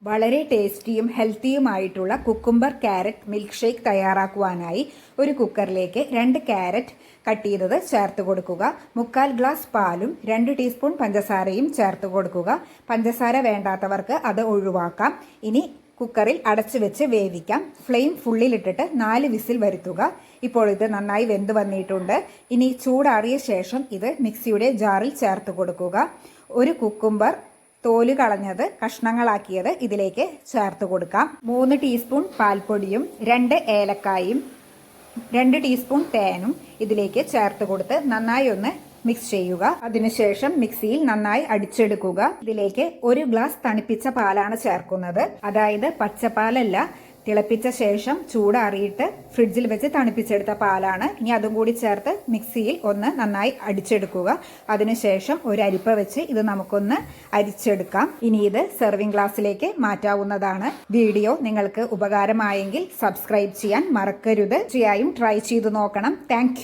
വളരെ ടേസ്റ്റിയും ഹെൽത്തിയുമായിട്ടുള്ള cucumber carrot milk shake തയ്യാറാക്കുവാനായി ഒരു കുക്കറിലേക്ക് 2 ക്യാരറ്റ് കട്ട് ചെയ്തത് ചേർത്ത് കൊടുക്കുക. 1/4 ഗ്ലാസ് പാലും 2 ടീസ്പൂൺ പഞ്ചസാരയും ചേർത്ത് കൊടുക്കുക. പഞ്ചസാര വേണ്ടാത്തവർക്ക് അത് ഒഴിവാക്കാം. ഇനി കുക്കറിൽ അടച്ചു വെച്ച് വേവിക്കാം. ഫ്ലെയിം ഫുള്ളിലിട്ടിട്ട് 4 വിസിൽ വരുത്തുക. ഇപ്പോൾ ഇത് നന്നായി വെന്ത് വന്നിട്ടുണ്ട്. ഇനി ചൂടാറിയ ശേഷം ഇത് മിക്സിയുടെ ജാറിൽ ചേർത്ത് കൊടുക്കുക. ഒരു കുക്കുംബർ തോല് കളഞ്ഞത് കഷ്ണങ്ങളാക്കിയത് ഇതിലേക്ക് ചേർത്ത് കൊടുക്കാം. 3 ടീസ്പൂൺ പാൽപ്പൊടിയും 2 ഏലക്കായും 2 ടീസ്പൂൺ തേനും ഇതിലേക്ക് ചേർത്ത് കൊടുത്ത് നന്നായി ഒന്ന് മിക്സ് ചെയ്യുക. അതിനുശേഷം മിക്സിയിൽ നന്നായി അടിച്ചെടുക്കുക. ഇതിലേക്ക് 1 ഗ്ലാസ് തണുപ്പിച്ച പാലാണ് ചേർക്കുന്നത്. അതായത് പച്ചപ്പാലല്ല, തിളപ്പിച്ച ശേഷം ചൂടാറിയിട്ട് ഫ്രിഡ്ജിൽ വെച്ച് തണുപ്പിച്ചെടുത്ത പാലാണ്. ഇനി അതും കൂടി ചേർത്ത് മിക്സിയിൽ ഒന്ന് നന്നായി അടിച്ചെടുക്കുക. അതിനുശേഷം ഒരു അരിപ്പ വെച്ച് ഇത് നമുക്കൊന്ന് അരിച്ചെടുക്കാം. ഇനി ഇത് സെർവിംഗ് ഗ്ലാസ്സിലേക്ക് മാറ്റാവുന്നതാണ്. വീഡിയോ നിങ്ങൾക്ക് ഉപകാരമായെങ്കിൽ സബ്സ്ക്രൈബ് ചെയ്യാൻ മറക്കരുത്. തീർച്ചയായും ട്രൈ ചെയ്തു നോക്കണം. താങ്ക്